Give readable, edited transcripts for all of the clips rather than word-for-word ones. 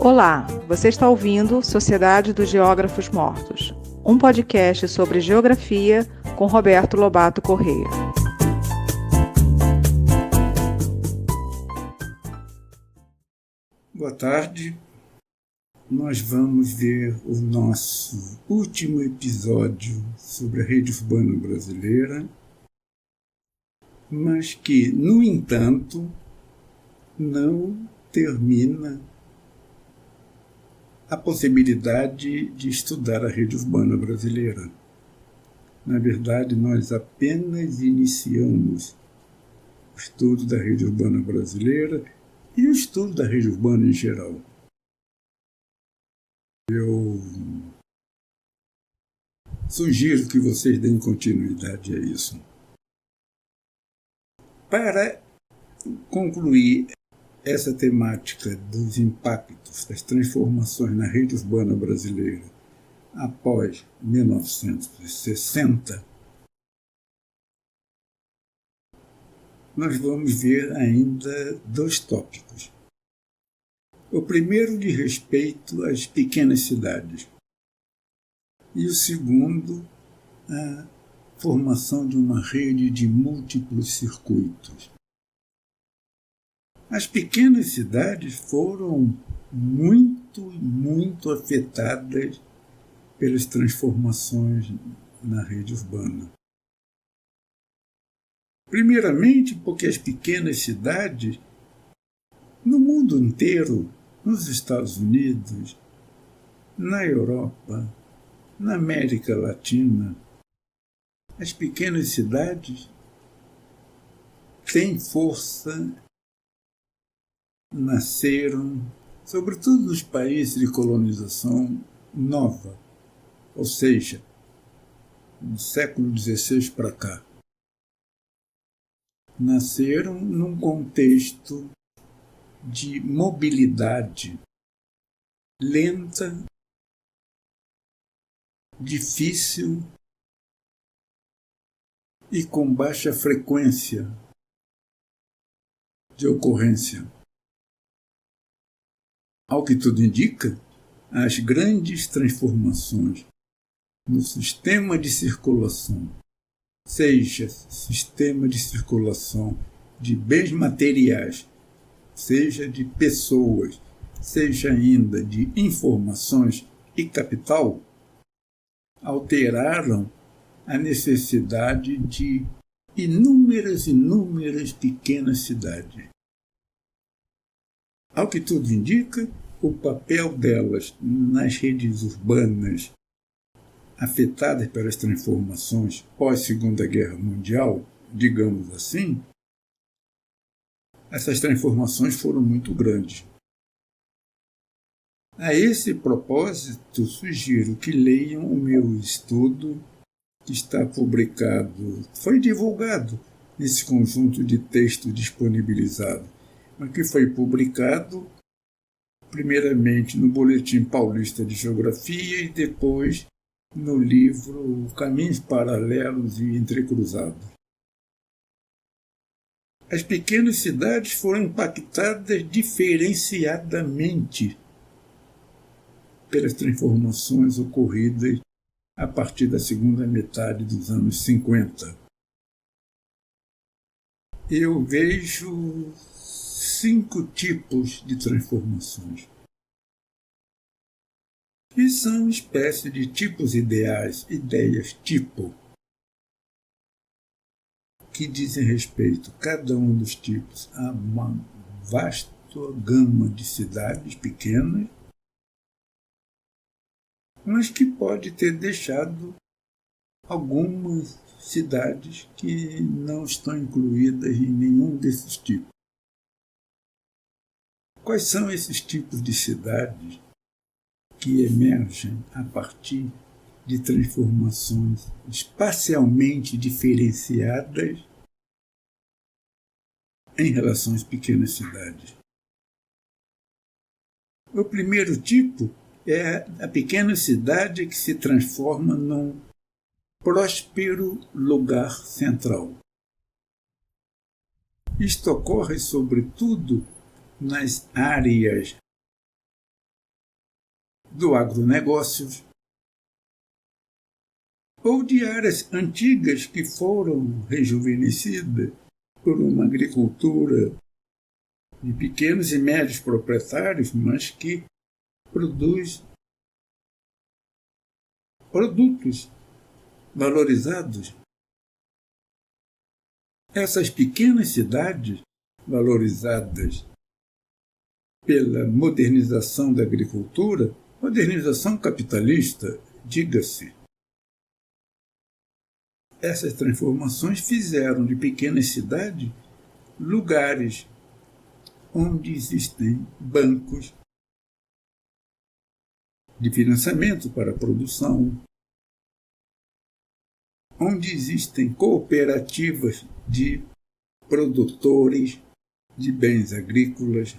Olá, você está ouvindo Sociedade dos Geógrafos Mortos, um podcast sobre geografia com Roberto Lobato Corrêa. Boa tarde, nós vamos ver o nosso último episódio sobre a rede urbana brasileira, mas que, no entanto, não termina a possibilidade de estudar a rede urbana brasileira. Na verdade, nós apenas iniciamos o estudo da rede urbana brasileira e o estudo da rede urbana em geral. Eu sugiro que vocês deem continuidade a isso. Para concluir essa temática dos impactos, das transformações na rede urbana brasileira após 1960, nós vamos ver ainda dois tópicos. O primeiro diz respeito às pequenas cidades e o segundo, a formação de uma rede de múltiplos circuitos. As pequenas cidades foram muito afetadas pelas transformações na rede urbana. Primeiramente, porque as pequenas cidades, no mundo inteiro, nos Estados Unidos, na Europa, na América Latina, as pequenas cidades têm força, nasceram, sobretudo nos países de colonização nova, ou seja, do século XVI para cá. Nasceram num contexto de mobilidade lenta, difícil e com baixa frequência de ocorrência. Ao que tudo indica, as grandes transformações no sistema de circulação, seja sistema de circulação de bens materiais, seja de pessoas, seja ainda de informações e capital, alteraram a necessidade de inúmeras pequenas cidades. Ao que tudo indica, o papel delas nas redes urbanas afetadas pelas transformações pós-Segunda Guerra Mundial, digamos assim, essas transformações foram muito grandes. A esse propósito, sugiro que leiam o meu estudo, que está publicado, foi divulgado nesse conjunto de texto disponibilizado, mas que foi publicado primeiramente no Boletim Paulista de Geografia e depois no livro Caminhos Paralelos e Entrecruzados. As pequenas cidades foram impactadas diferenciadamente pelas transformações ocorridas a partir da segunda metade dos anos 50. Eu vejo 5 tipos de transformações, que são espécies de tipos ideais, ideias tipo, que dizem respeito, cada um dos tipos, a uma vasta gama de cidades pequenas, mas que pode ter deixado algumas cidades que não estão incluídas em nenhum desses tipos. Quais são esses tipos de cidades que emergem a partir de transformações espacialmente diferenciadas em relação às pequenas cidades? O primeiro tipo é a pequena cidade que se transforma num próspero lugar central. Isto ocorre, sobretudo, nas áreas do agronegócio, ou de áreas antigas que foram rejuvenescidas por uma agricultura de pequenos e médios proprietários, mas que produz produtos valorizados. Essas pequenas cidades valorizadas pela modernização da agricultura, modernização capitalista, diga-se. Essas transformações fizeram de pequenas cidades lugares onde existem bancos de financiamento para a produção, onde existem cooperativas de produtores de bens agrícolas,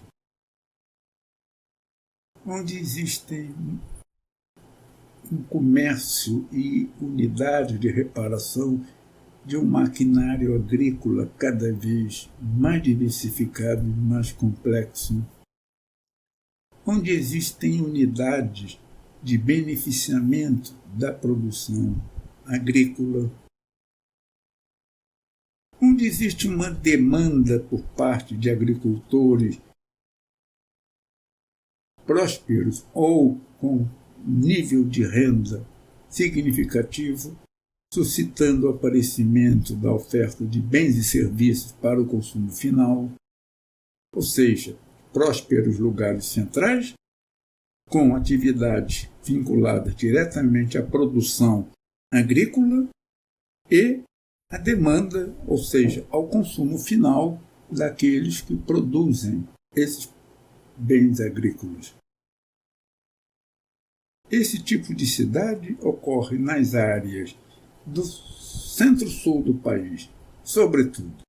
onde existem um comércio e unidades de reparação de um maquinário agrícola cada vez mais diversificado e mais complexo, onde existem unidades de beneficiamento da produção agrícola, onde existe uma demanda por parte de agricultores prósperos ou com nível de renda significativo, suscitando o aparecimento da oferta de bens e serviços para o consumo final, ou seja, prósperos lugares centrais, com atividades vinculadas diretamente à produção agrícola e à demanda, ou seja, ao consumo final daqueles que produzem esses bens agrícolas. Esse tipo de cidade ocorre nas áreas do centro-sul do país, sobretudo.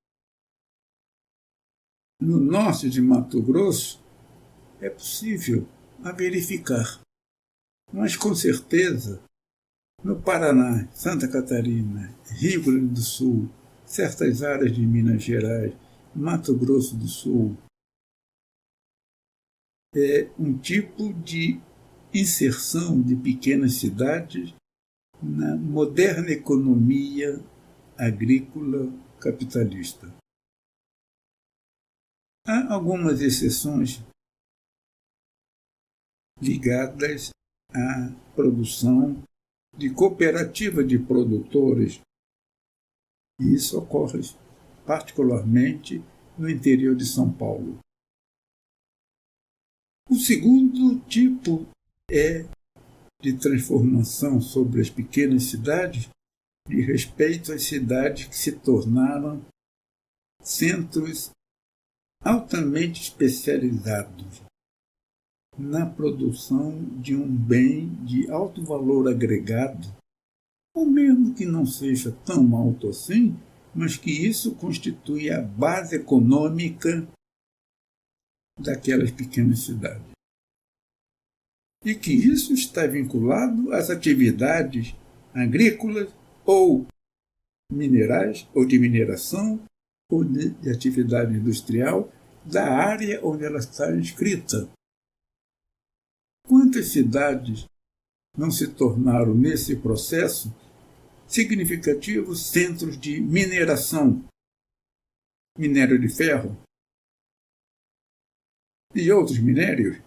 No norte de Mato Grosso, é possível a verificar, mas com certeza, no Paraná, Santa Catarina, Rio Grande do Sul, certas áreas de Minas Gerais, Mato Grosso do Sul, é um tipo de inserção de pequenas cidades na moderna economia agrícola capitalista. Há algumas exceções ligadas à produção de cooperativa de produtores, e isso ocorre particularmente no interior de São Paulo. O segundo tipo de transformação sobre as pequenas cidades, de respeito às cidades que se tornaram centros altamente especializados na produção de um bem de alto valor agregado, ou mesmo que não seja tão alto assim, mas que isso constitui a base econômica daquelas pequenas cidades. E que isso está vinculado às atividades agrícolas ou minerais, ou de mineração, ou de atividade industrial da área onde ela está inscrita. Quantas cidades não se tornaram, nesse processo, significativos centros de mineração, minério de ferro e outros minérios?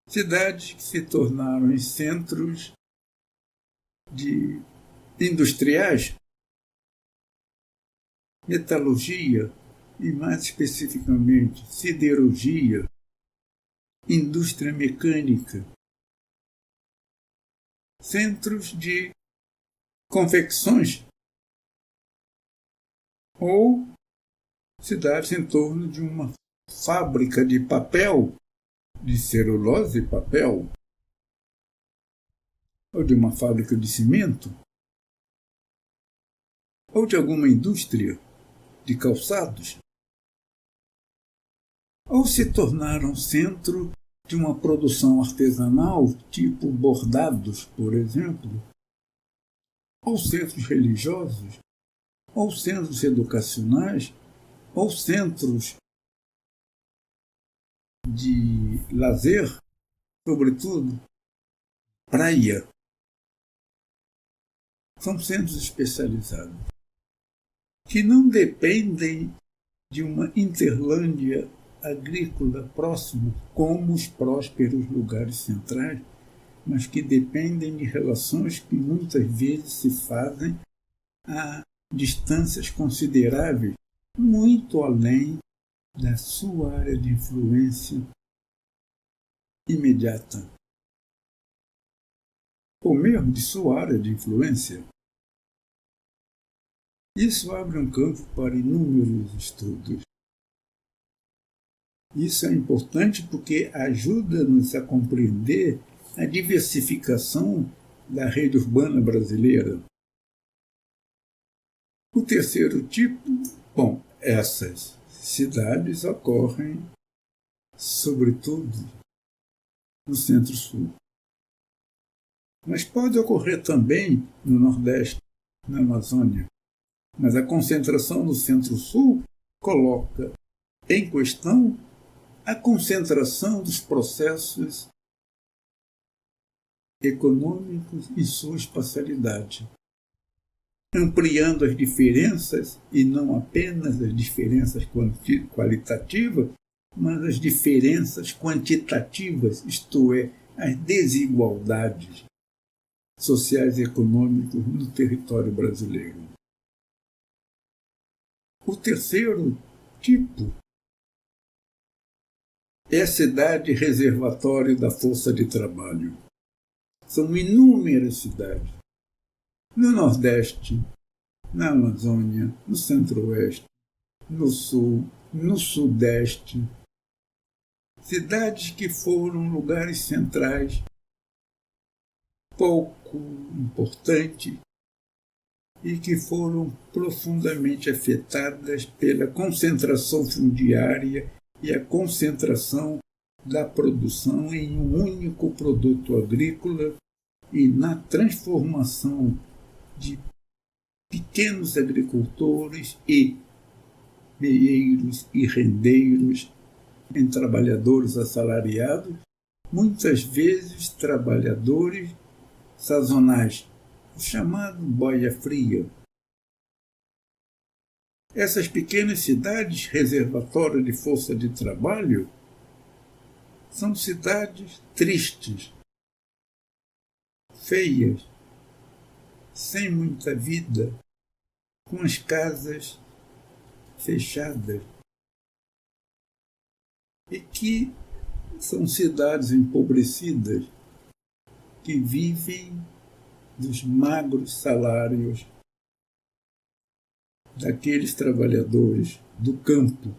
Cidades que se tornaram em centros de industriais, metalurgia e, mais especificamente, siderurgia, indústria mecânica, centros de confecções ou cidades em torno de uma fábrica de papel, de celulose e papel, ou de uma fábrica de cimento, ou de alguma indústria de calçados, ou se tornaram centro de uma produção artesanal, tipo bordados, por exemplo, ou centros religiosos, ou centros educacionais, ou centros de lazer, sobretudo, praia. São centros especializados que não dependem de uma interlândia agrícola próxima, como os prósperos lugares centrais, mas que dependem de relações que muitas vezes se fazem a distâncias consideráveis, muito além da sua área de influência imediata, ou mesmo de sua área de influência. Isso abre um campo para inúmeros estudos. Isso é importante porque ajuda-nos a compreender a diversificação da rede urbana brasileira. O terceiro tipo, essas cidades ocorrem, sobretudo, no Centro-Sul. Mas pode ocorrer também no Nordeste, na Amazônia. Mas a concentração no Centro-Sul coloca em questão a concentração dos processos econômicos em sua espacialidade, ampliando as diferenças, e não apenas as diferenças qualitativas, mas as diferenças quantitativas, isto é, as desigualdades sociais e econômicas no território brasileiro. O terceiro tipo é a cidade reservatório da força de trabalho. São inúmeras cidades. No Nordeste, na Amazônia, no Centro-Oeste, no Sul, no Sudeste. Cidades que foram lugares centrais pouco importantes e que foram profundamente afetadas pela concentração fundiária e a concentração da produção em um único produto agrícola e na transformação de pequenos agricultores e meeiros e rendeiros em trabalhadores assalariados, muitas vezes trabalhadores sazonais, o chamado boia fria. Essas pequenas cidades reservatórias de força de trabalho são cidades tristes, feias, sem muita vida, com as casas fechadas, e que são cidades empobrecidas que vivem dos magros salários daqueles trabalhadores do campo.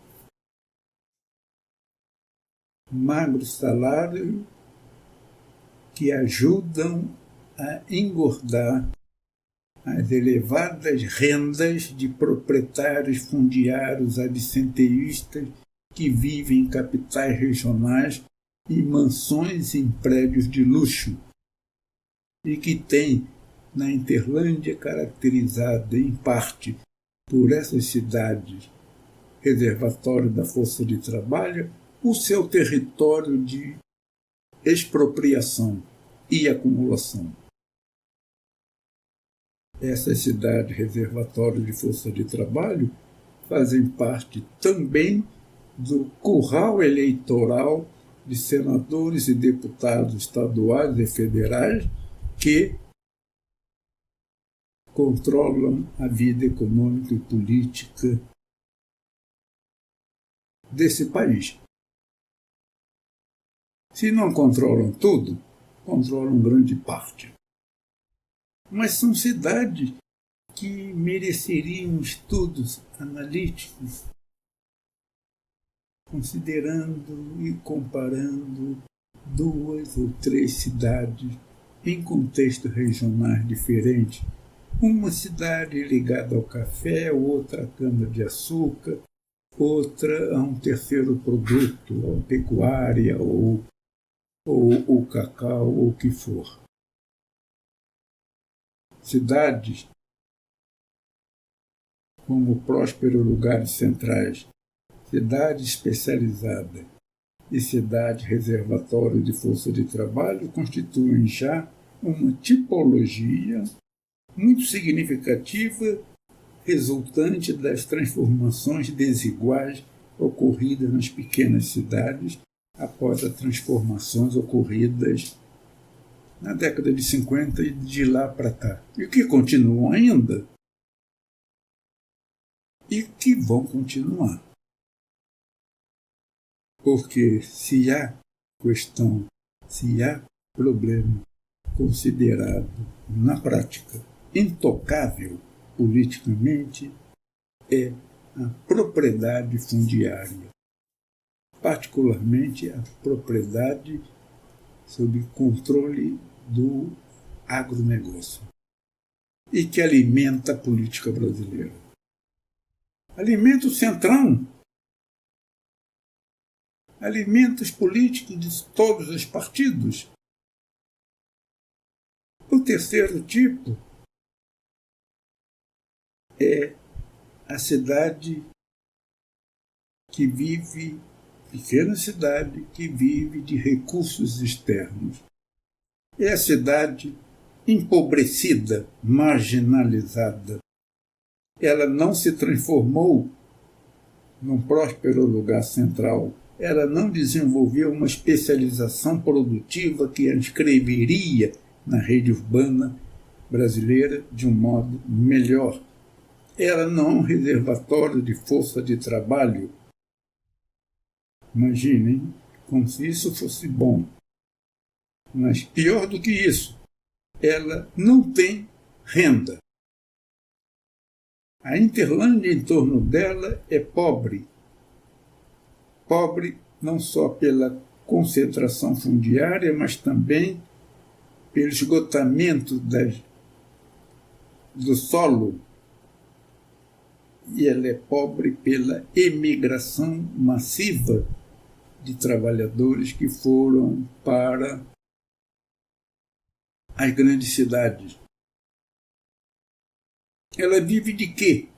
Magros salários que ajudam a engordar as elevadas rendas de proprietários fundiários absenteístas que vivem em capitais regionais e mansões em prédios de luxo, e que têm, na Interlândia, caracterizada em parte por essas cidades reservatório da força de trabalho, o seu território de expropriação e acumulação. Essas cidades reservatório de força de trabalho fazem parte também do curral eleitoral de senadores e deputados estaduais e federais que controlam a vida econômica e política desse país. Se não controlam tudo, controlam grande parte. Mas são cidades que mereceriam estudos analíticos, considerando e comparando 2 ou 3 cidades em contextos regionais diferentes. Uma cidade ligada ao café, outra à cana-de-açúcar, outra a um terceiro produto, a pecuária ou o cacau, ou o que for. Cidades como prósperos lugares centrais, cidades especializadas, e cidade reservatório de força de trabalho constituem já uma tipologia muito significativa resultante das transformações desiguais ocorridas nas pequenas cidades após as transformações ocorridas na década de 50 e de lá para cá. E que continuam ainda e que vão continuar. Porque se há questão, se há problema considerado na prática intocável politicamente, é a propriedade fundiária, particularmente a propriedade sob controle do agronegócio e que alimenta a política brasileira. Alimenta o centrão, alimenta os políticos de todos os partidos. O terceiro tipo é a cidade que vive, pequena cidade que vive de recursos externos. É a cidade empobrecida, marginalizada. Ela não se transformou num próspero lugar central. Ela não desenvolveu uma especialização produtiva que a inscreveria na rede urbana brasileira de um modo melhor. Ela não é um reservatório de força de trabalho. Imaginem, como se isso fosse bom. Mas pior do que isso, ela não tem renda. A Interlândia em torno dela é pobre. Pobre não só pela concentração fundiária, mas também pelo esgotamento do solo. E ela é pobre pela emigração massiva de trabalhadores que foram para as grandes cidades. Ela vive de quê?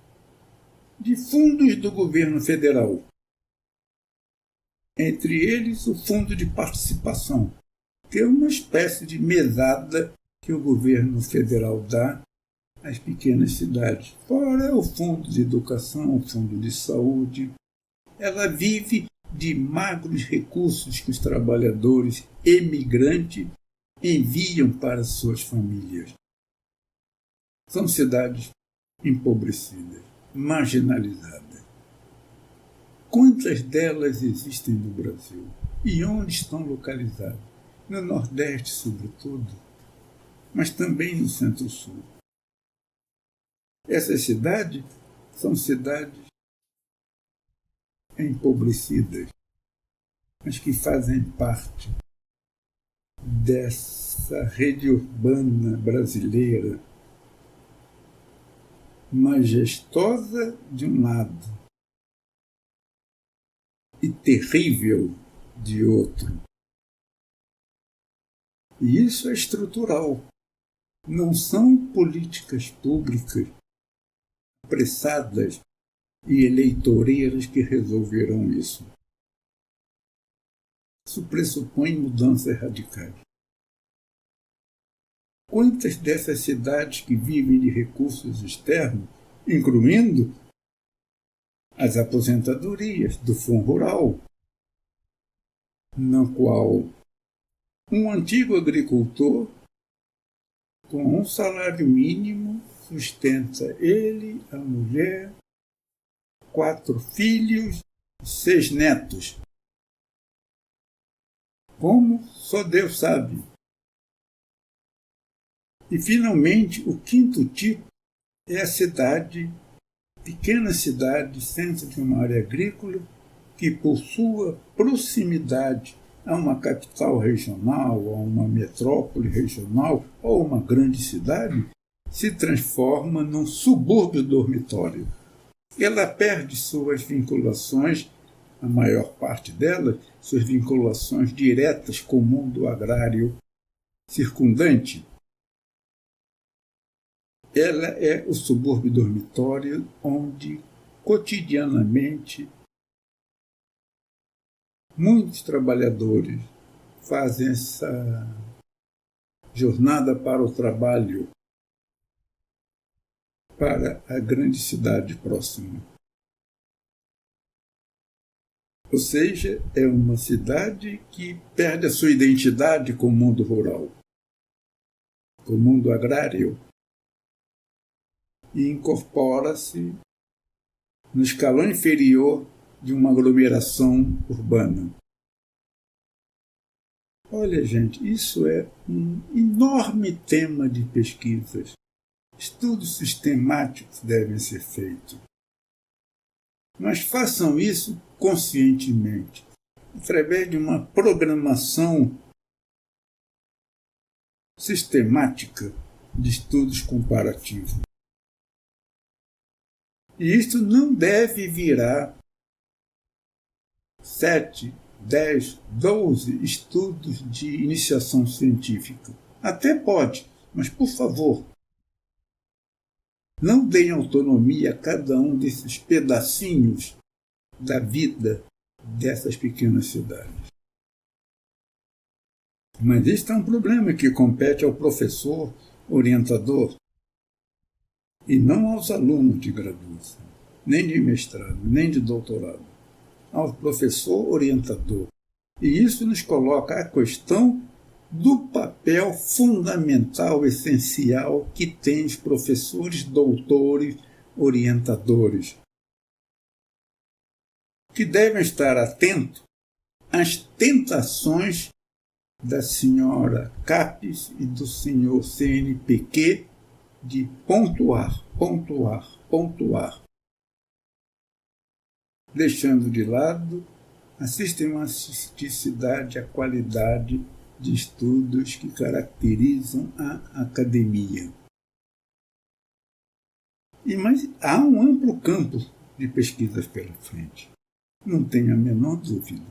De fundos do governo federal. Entre eles, o Fundo de Participação, que é uma espécie de mesada que o governo federal dá às pequenas cidades. Fora o Fundo de Educação, o Fundo de Saúde. Ela vive de magros recursos que os trabalhadores emigrantes enviam para suas famílias. São cidades empobrecidas, marginalizadas. Quantas delas existem no Brasil? E onde estão localizadas? No Nordeste, sobretudo, mas também no Centro-Sul. Essas cidades são cidades empobrecidas, mas que fazem parte dessa rede urbana brasileira majestosa de um lado e terrível de outro. E isso é estrutural. Não são políticas públicas apressadas e eleitoreiras que resolverão isso. Isso pressupõe mudanças radicais. Quantas dessas cidades que vivem de recursos externos, incluindo as aposentadorias do Fundo Rural, na qual um antigo agricultor, com um salário mínimo, sustenta ele, a mulher, 4 filhos e 6 netos. Como? Só Deus sabe. E, finalmente, o quinto tipo é a cidade, pequena cidade, centro de uma área agrícola, que, por sua proximidade a uma capital regional, a uma metrópole regional ou uma grande cidade, se transforma num subúrbio dormitório. Ela perde suas vinculações, a maior parte delas, suas vinculações diretas com o mundo agrário circundante. Ela é o subúrbio dormitório onde, cotidianamente, Muitos trabalhadores fazem essa jornada para o trabalho para a grande cidade próxima. Ou seja, é uma cidade que perde a sua identidade com o mundo rural, com o mundo agrário, e incorpora-se no escalão inferior de uma aglomeração urbana. Olha, gente, isso é um enorme tema de pesquisas. Estudos sistemáticos devem ser feitos. Mas façam isso conscientemente, através de uma programação sistemática de estudos comparativos. E isso não deve virar 7, 10, 12 estudos de iniciação científica. Até pode, mas por favor, não deem autonomia a cada um desses pedacinhos da vida dessas pequenas cidades. Mas este é um problema que compete ao professor orientador e não aos alunos de graduação, nem de mestrado, nem de doutorado, ao professor orientador. E isso nos coloca a questão do papel fundamental, essencial que têm os professores, doutores, orientadores, que devem estar atentos às tentações da senhora Capes e do senhor CNPq de pontuar, deixando de lado a sistematicidade, a qualidade de estudos que caracterizam a academia. Mas há um amplo campo de pesquisas pela frente, não tenho a menor dúvida.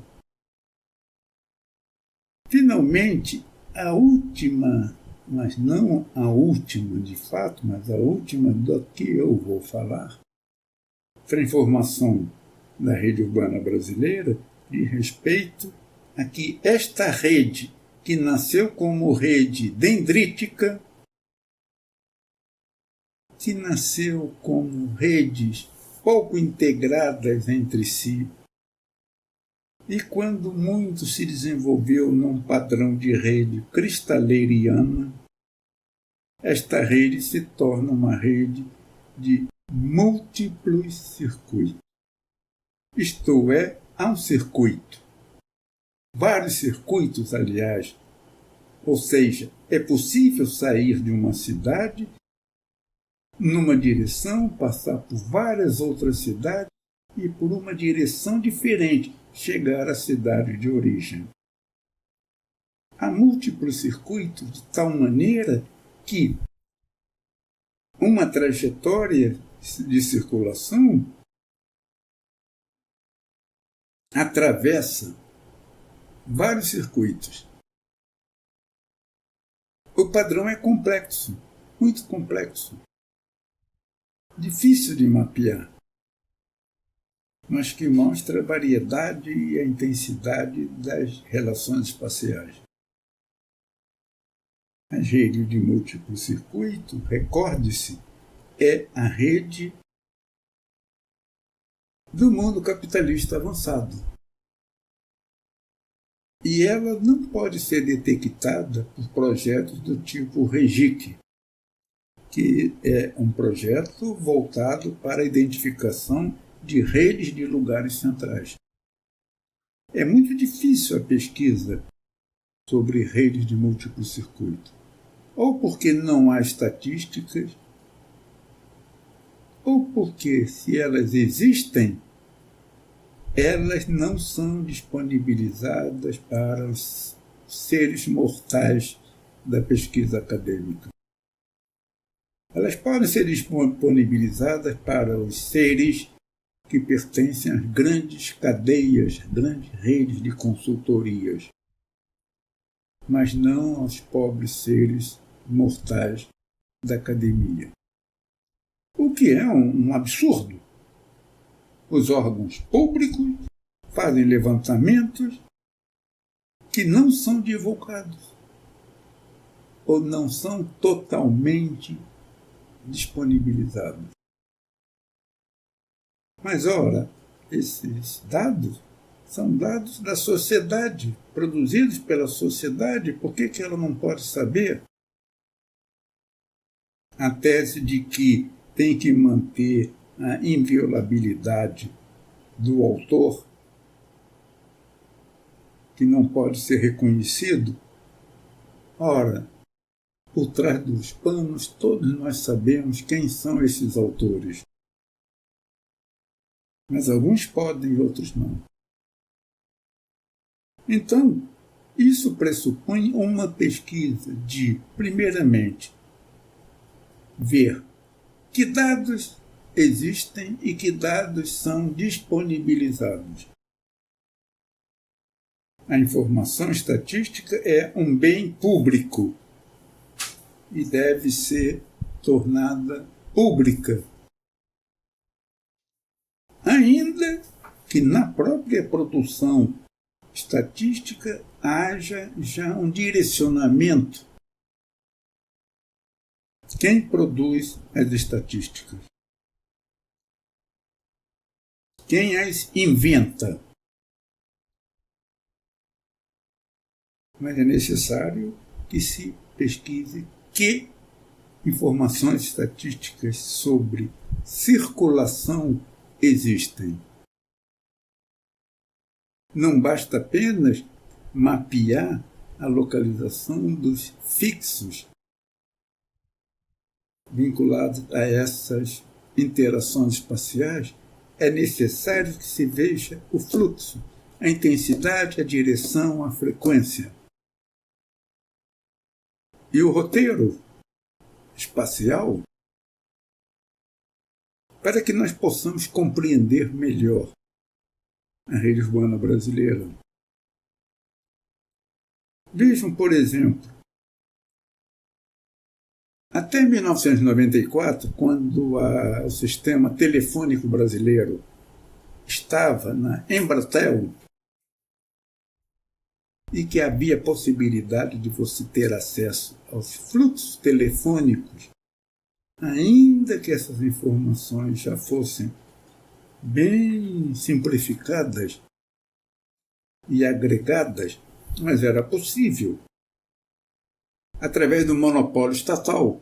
Finalmente, a última, mas não a última de fato, mas a última do que eu vou falar, transformação da rede urbana brasileira, diz respeito a que esta rede, que nasceu como rede dendrítica, que nasceu como redes pouco integradas entre si, e quando muito se desenvolveu num padrão de rede cristaleiriana, esta rede se torna uma rede de múltiplos circuitos. Isto é, há um circuito. Vários circuitos, aliás. Ou seja, é possível sair de uma cidade numa direção, passar por várias outras cidades e por uma direção diferente, chegar à cidade de origem. Há múltiplos circuitos de tal maneira que uma trajetória de circulação atravessa vários circuitos. O padrão é complexo, muito complexo, difícil de mapear, mas que mostra a variedade e a intensidade das relações espaciais. A rede de múltiplo circuito, recorde-se, é a rede do mundo capitalista avançado. E ela não pode ser detectada por projetos do tipo REGIC, que é um projeto voltado para a identificação de redes de lugares centrais. É muito difícil a pesquisa sobre redes de múltiplo circuito, ou porque não há estatísticas, ou porque, se elas existem, elas não são disponibilizadas para os seres mortais da pesquisa acadêmica. Elas podem ser disponibilizadas para os seres que pertencem às grandes cadeias, grandes redes de consultorias, mas não aos pobres seres mortais da academia. O que é um absurdo. Os órgãos públicos fazem levantamentos que não são divulgados ou não são totalmente disponibilizados. Mas, ora, esses dados são dados da sociedade, produzidos pela sociedade. Por que ela não pode saber? A tese de que tem que manter a inviolabilidade do autor, que não pode ser reconhecido. Ora, por trás dos panos, todos nós sabemos quem são esses autores. Mas alguns podem e outros não. Então, isso pressupõe uma pesquisa de, primeiramente, ver que dados existem e que dados são disponibilizados. A informação estatística é um bem público e deve ser tornada pública. Ainda que na própria produção estatística haja já um direcionamento. Quem produz as estatísticas? Quem as inventa? Mas é necessário que se pesquise que informações estatísticas sobre circulação existem. Não basta apenas mapear a localização dos fixos vinculados a essas interações espaciais. É necessário que se veja o fluxo, a intensidade, a direção, a frequência. E o roteiro espacial, para que nós possamos compreender melhor a rede urbana brasileira. Vejam, por exemplo, até 1994, quando o sistema telefônico brasileiro estava na Embratel e que havia possibilidade de você ter acesso aos fluxos telefônicos, ainda que essas informações já fossem bem simplificadas e agregadas, mas era possível. Através do monopólio estatal.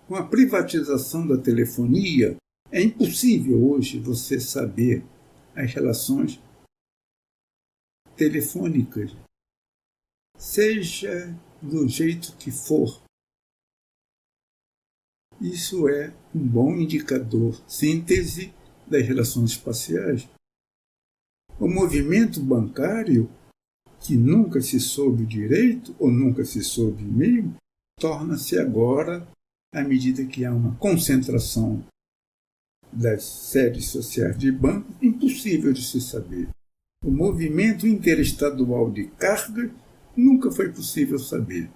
Com a privatização da telefonia, é impossível hoje você saber as relações telefônicas, seja do jeito que for. Isso é um bom indicador, síntese das relações espaciais. O movimento bancário, que nunca se soube direito ou nunca se soube mesmo, torna-se agora, à medida que há uma concentração das sedes sociais de banco, impossível de se saber. O movimento interestadual de carga nunca foi possível saber.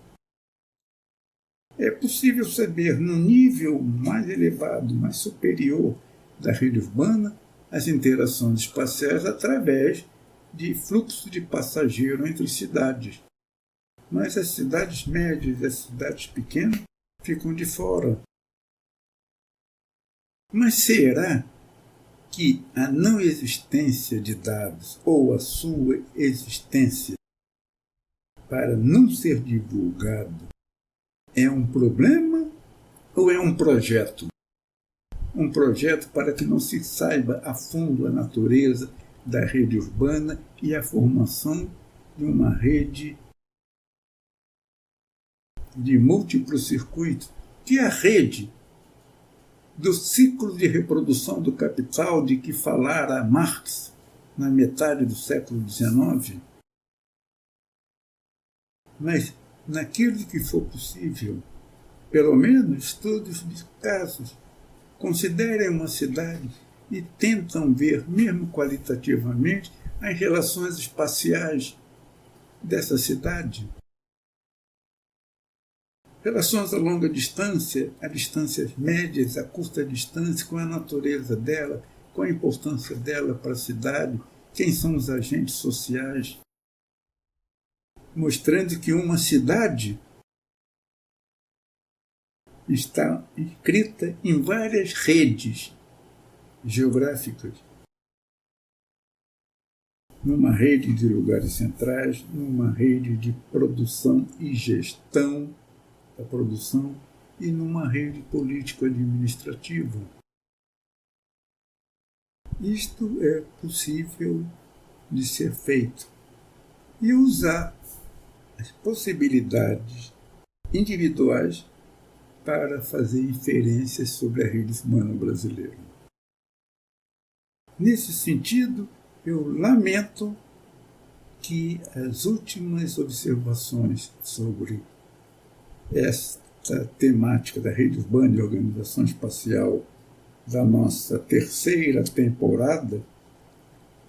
É possível saber, no nível mais elevado, mais superior da rede urbana, as interações espaciais através de fluxo de passageiro entre cidades. Mas as cidades médias e as cidades pequenas ficam de fora. Mas será que a não existência de dados ou a sua existência para não ser divulgado é um problema ou é um projeto? Um projeto para que não se saiba a fundo a natureza da rede urbana e a formação de uma rede de múltiplos circuitos, que é a rede do ciclo de reprodução do capital de que falara Marx na metade do século XIX. Mas, naquilo que for possível, pelo menos estudos de casos, considerem uma cidade e tentam ver, mesmo qualitativamente, as relações espaciais dessa cidade. Relações a longa distância, a distâncias médias, a curta distância, com a natureza dela, com a importância dela para a cidade quem são os agentes sociais, mostrando que uma cidade está inscrita em várias redes geográficas, numa rede de lugares centrais, numa rede de produção e gestão da produção e numa rede político-administrativa. Isto é possível de ser feito e usar as possibilidades individuais para fazer inferências sobre a rede humana brasileira. Nesse sentido, eu lamento que as últimas observações sobre esta temática da rede urbana e organização espacial da nossa terceira temporada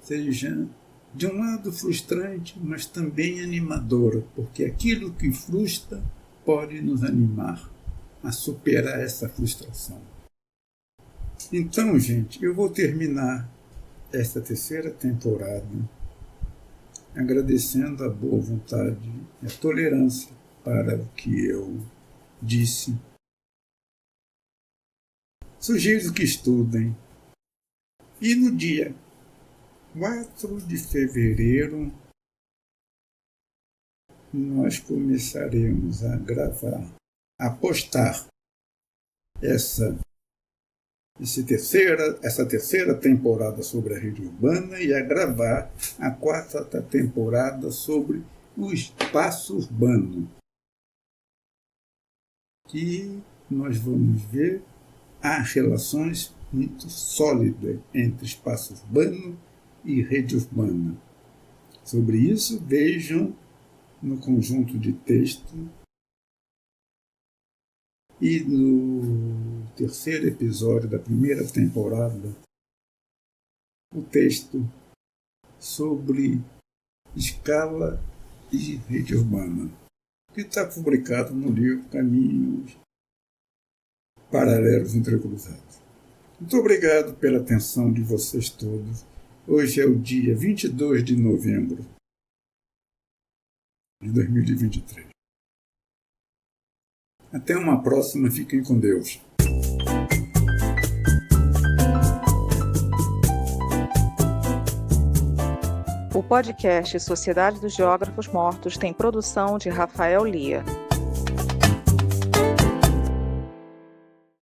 seja, de um lado, frustrante, mas também animadora, porque aquilo que frustra pode nos animar a superar essa frustração. Então, gente, eu vou terminar esta terceira temporada agradecendo a boa vontade e a tolerância para o que eu disse. Sugiro que estudem. E no dia 4 de fevereiro nós começaremos a gravar, a postar essa terceira temporada sobre a rede urbana e a gravar a quarta temporada sobre o espaço urbano. E nós vamos ver há relações muito sólidas entre espaço urbano e rede urbana. Sobre isso, vejam no conjunto de texto e no terceiro episódio da primeira temporada, o texto sobre escala e rede urbana, que está publicado no livro Caminhos Paralelos Entrecruzados. Muito obrigado pela atenção de vocês todos. Hoje é o dia 22 de novembro de 2023. Até uma próxima. Fiquem com Deus. O podcast Sociedade dos Geógrafos Mortos tem produção de Rafael Lia.